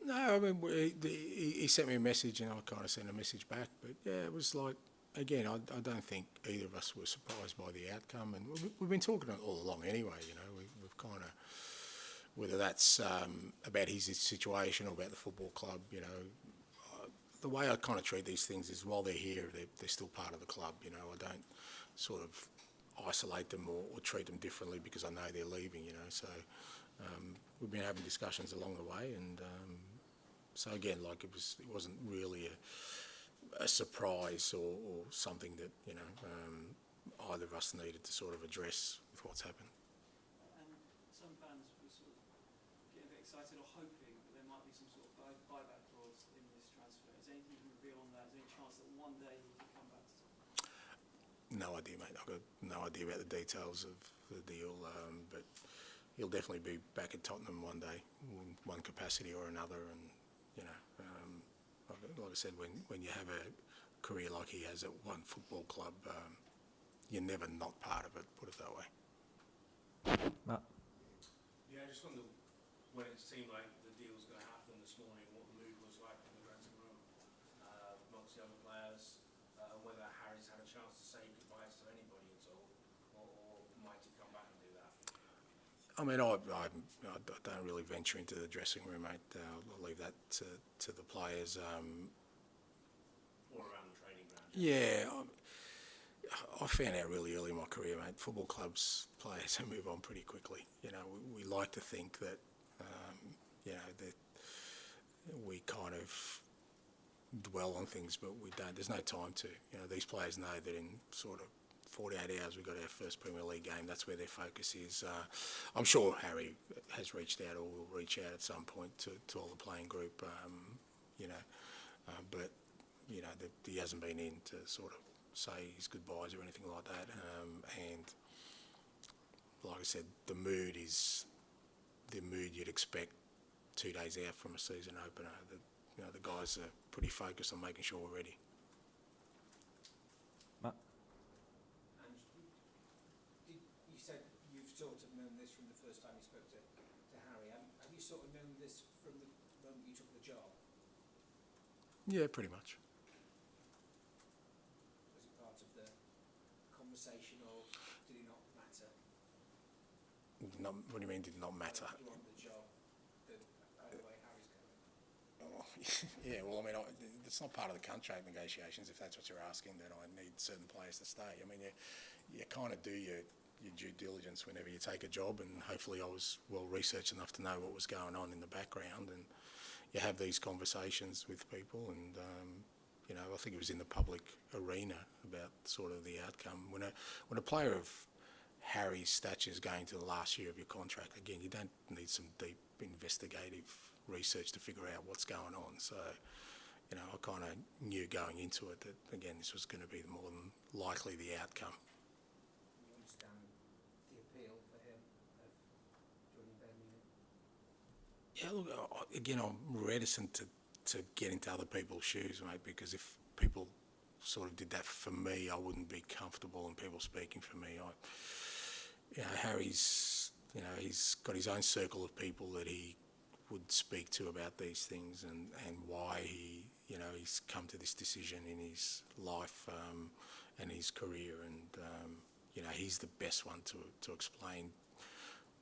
No, I mean, he sent me a message and I kind of sent a message back. But yeah, it was like, again, I don't think either of us were surprised by the outcome. And we've been talking it all along anyway, you know. We've kind of, whether that's about his situation or about the football club, you know, the way I kind of treat these things is while they're here, they're still part of the club, you know. I don't sort of isolate them or treat them differently because I know they're leaving, you know. So we've been having discussions along the way, and so again, like it wasn't really a surprise or something that, you know, either of us needed to sort of address with what's happened. And some fans were sort of getting a bit excited or hoping that there might be some sort of buyback clause in this transfer. Is there anything you can reveal on that? Is there any chance that one day he could come back to Tottenham? No idea, mate. I've got no idea about the details of the deal, but he'll definitely be back at Tottenham one day, in one capacity or another. And you know, like I said, when you have a career like he has at one football club, you're never not part of it. Put it that way. Matt? Yeah, I just wondered when it seemed like the deal was going to happen this morning, what the mood was like in the dressing room amongst the other players, whether Harry's had a chance to say goodbyes to anybody at all, or might he come back and do that? I mean, I don't really venture into the dressing room, mate. I'll leave that to the players. Or around the training ground? Yeah, I found out really early in my career, mate, football clubs, players move on pretty quickly. You know, we like to think that, you know, that we kind of dwell on things, but we don't. There's no time to. You know, these players know that in sort of 48 hours we've got our first Premier League game. That's where their focus is. I'm sure Harry has reached out or will reach out at some point to all the playing group, you know, but, you know, he hasn't been in to sort of say his goodbyes or anything like that. And like I said, the mood is the mood you'd expect 2 days out from a season opener. You know, the guys are pretty focused on making sure we're ready. Matt? And you said you've sort of known this from the first time you spoke to Harry. Have you sort of known this from the moment you took the job? Yeah, pretty much. Was it part of the conversation, or did it not matter? What do you mean, did not matter? You on the job, the way Harry's going? Oh, yeah, well, I mean, it's not part of the contract negotiations, if that's what you're asking, that I need certain players to stay. I mean, you kind of do your due diligence whenever you take a job, and hopefully I was well researched enough to know what was going on in the background, and you have these conversations with people, and you know, I think it was in the public arena about sort of the outcome. When a player of Harry's stature is going to the last year of your contract, again, you don't need some deep investigative research to figure out what's going on. So, you know, I kind of knew going into it that, again, this was going to be more than likely the outcome. You understand the appeal for him of joining Birmingham? Yeah, look, again, I'm reticent to get into other people's shoes, mate, because if people sort of did that for me, I wouldn't be comfortable in people speaking for me. You know, Harry's, you know, he's got his own circle of people that he would speak to about these things, and why he, you know, he's come to this decision in his life and his career, and you know, he's the best one to explain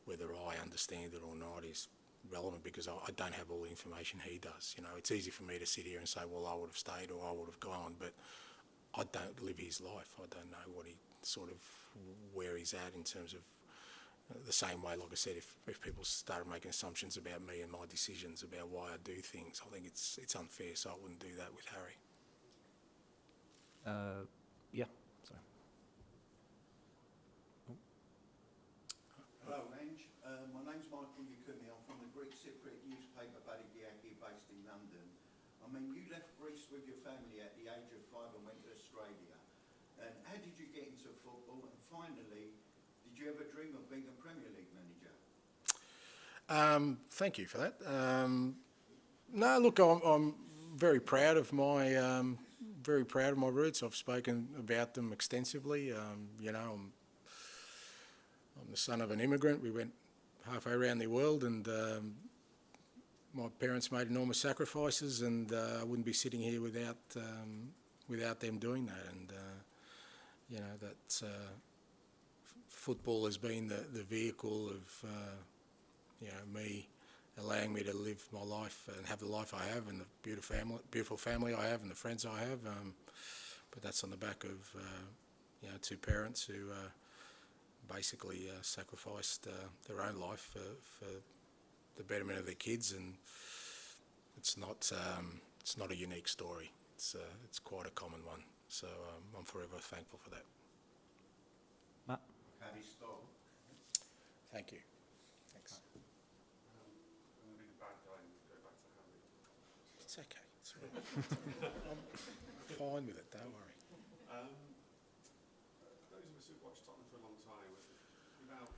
whether I understand it or not is relevant, because I don't have all the information he does. You know, it's easy for me to sit here and say, well, I would have stayed or I would have gone, but I don't live his life. I don't know what he sort of, where he's at in terms of the same way, like I said, if people started making assumptions about me and my decisions about why I do things, I think it's unfair, so I wouldn't do that with Harry. Yeah, sorry. Hello, Ange. My name's Michael Yukumi. I'm from the Greek Cypriot newspaper Badigiyaki, based in London. I mean, you left Greece with your family at the age of 5 and went to Australia. And how did you get into football? And finally, did you ever dream of being a Premier League manager? Thank you for that. No, look, I'm very proud of my roots. I've spoken about them extensively. You know, I'm the son of an immigrant. We went halfway around the world, and my parents made enormous sacrifices, and I wouldn't be sitting here without them doing that. And you know, that football has been the vehicle of you know, me allowing me to live my life and have the life I have, and the beautiful family I have, and the friends I have. But that's on the back of you know, two parents who basically sacrificed their own life for the betterment of their kids, and it's not a unique story. It's quite a common one. So I'm forever thankful for that. Matt? Harry Stoll. Thank you. Thanks. I'm going to be the bad guy and go back to Harry. It's okay. It's all right. I'm fine with it. Don't worry. Those of us who've watched Tottenham for a long time, without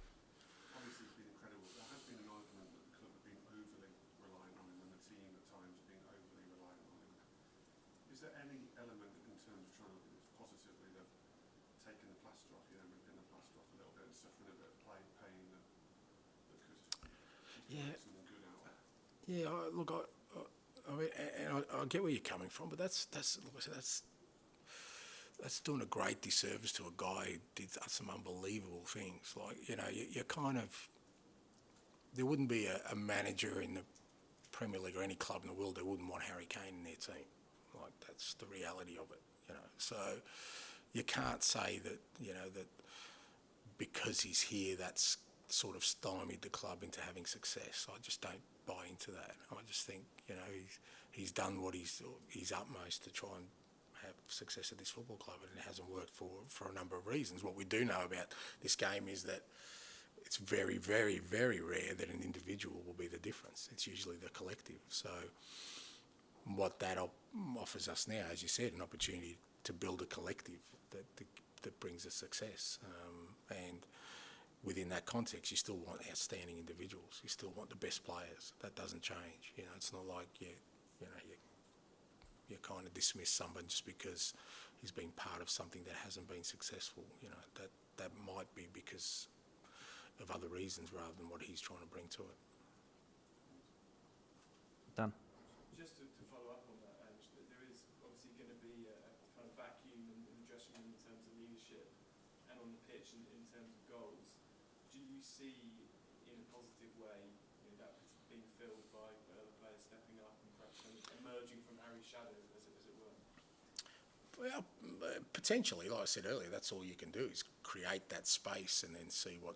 obviously it's been incredible, there has been an argument that the club have been overly reliant on him, and the team at times have been overly reliant on him. Is there any element in terms of trying to look at this positively that taking the plaster off, you know, ripping the plaster off a little bit and suffering a bit of pain that could Yeah. make something good out of it? Yeah. Look, I mean, and I get where you're coming from, but that's look, I said, that's doing a great disservice to a guy who did some unbelievable things. Like, you know, you kind of, there wouldn't be a manager in the Premier League or any club in the world that wouldn't want Harry Kane in their team. Like, that's the reality of it, you know. So you can't say that, you know, that because he's here, that's sort of stymied the club into having success. I just don't buy into that. I just think, you know, he's done what his utmost to try and have success at this football club, and it hasn't worked for a number of reasons. What we do know about this game is that it's very, very, very rare that an individual will be the difference. It's usually the collective. So what that offers us now, as you said, an opportunity to build a collective that brings us success. And within that context, you still want outstanding individuals. You still want the best players. That doesn't change. You know, it's not like you kind of dismiss someone just because he's been part of something that hasn't been successful. You know, that might be because of other reasons rather than what he's trying to bring to it. Dan? Just to follow up on that, Ange, there is obviously going to be a kind of vacuum in the dressing room in terms of leadership and on the pitch in terms of goals. Do you see, in a positive way, you know, that being filled by other players stepping up and perhaps kind of emerging from Harry's shadow, as it were? Well, potentially, like I said earlier, that's all you can do is create that space and then see what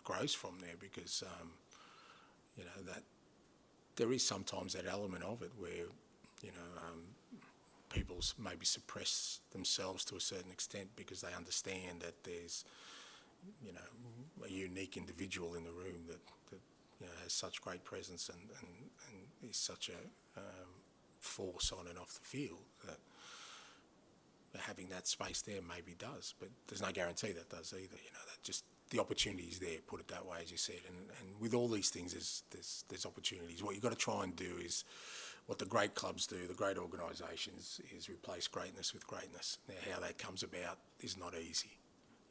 grows from there, because you know, that there is sometimes that element of it where, you know, people maybe suppress themselves to a certain extent because they understand that there's, you know, a unique individual in the room that you know, has such great presence and is such a force on and off the field that having that space there maybe does, but there's no guarantee that does either. You know, that just the opportunity is there, put it that way, as you said. And with all these things, there's opportunities. What you've got to try and do is what the great clubs do, the great organisations, is replace greatness with greatness. Now, how that comes about is not easy.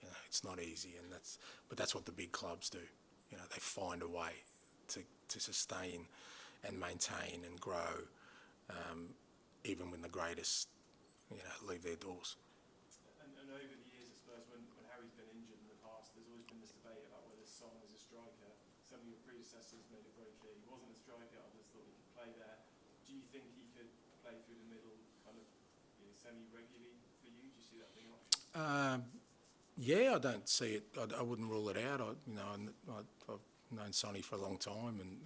You know, it's not easy, but that's what the big clubs do. You know, they find a way to sustain and maintain and grow, even when the greatest, you know, leave their doors. And over the years, I suppose, when Harry's been injured in the past, there's always been this debate about whether Son is a striker. Some of your predecessors made it very clear he wasn't a striker. Others thought he could play there. Do you think he could play through the middle, kind of, you know, semi-regularly for you? Do you see that being an option? Yeah, I don't see it. I wouldn't rule it out. I've known Sonny for a long time, and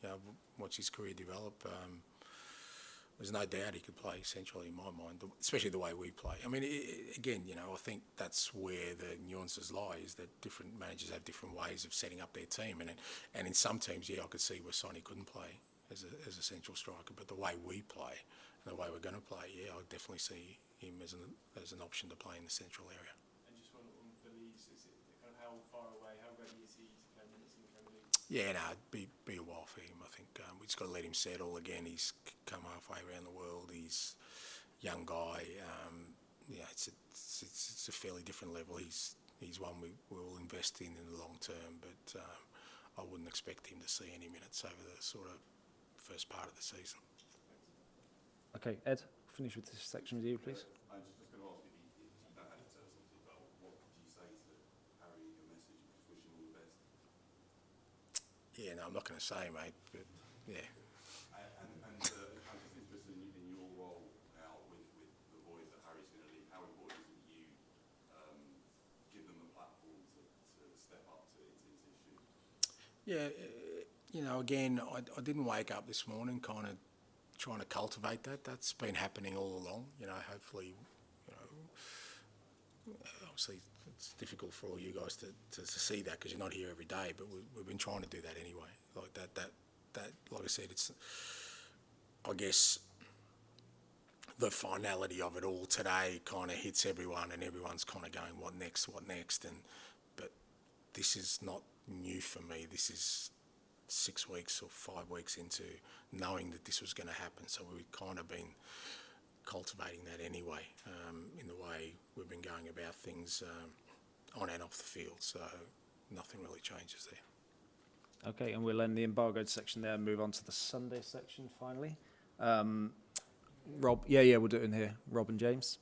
you know, watched his career develop. There's no doubt he could play centrally in my mind, especially the way we play. I mean, again, you know, I think that's where the nuances lie, is that different managers have different ways of setting up their team. And in some teams, yeah, I could see where Sonny couldn't play as a central striker, but the way we play and the way we're going to play, yeah, I definitely see him as an option to play in the central area. And just one for Leeds, is it kind of how far away, how ready is he to play minutes in the Premier League? Yeah, no, it'd be a while for him. I think we just got to let him settle. Again, he's come halfway around the world. He's a young guy. Yeah, it's a fairly different level. He's one we will invest in the long term, but I wouldn't expect him to see any minutes over the sort of first part of the season. Okay, Ed, finish with this section with you, please. I'm just going to ask if you don't have to tell us something, but what did you say to Harry in your message? Just wish him all the best. Yeah, no, I'm not going to say, mate, but yeah. I'm just interested in your role now with the boys that Harry's going to leave. How important is it that you give them a platform to step up to into his shoes? Yeah, you know, again, I didn't wake up this morning kind of trying to cultivate that. That's been happening all along. You know, hopefully, you know, obviously it's difficult for all you guys to see that because you're not here every day, but we've been trying to do that anyway. Like that, like I said, it's, I guess, the finality of it all today kind of hits everyone and everyone's kind of going, what next, but this is not new for me. This is 6 weeks or 5 weeks into knowing that this was going to happen. So we've kind of been cultivating that anyway, in the way we've been going about things on and off the field. So nothing really changes there. Okay, and we'll end the embargoed section there and move on to the Sunday section finally. Rob, yeah, we'll do it in here. Rob and James.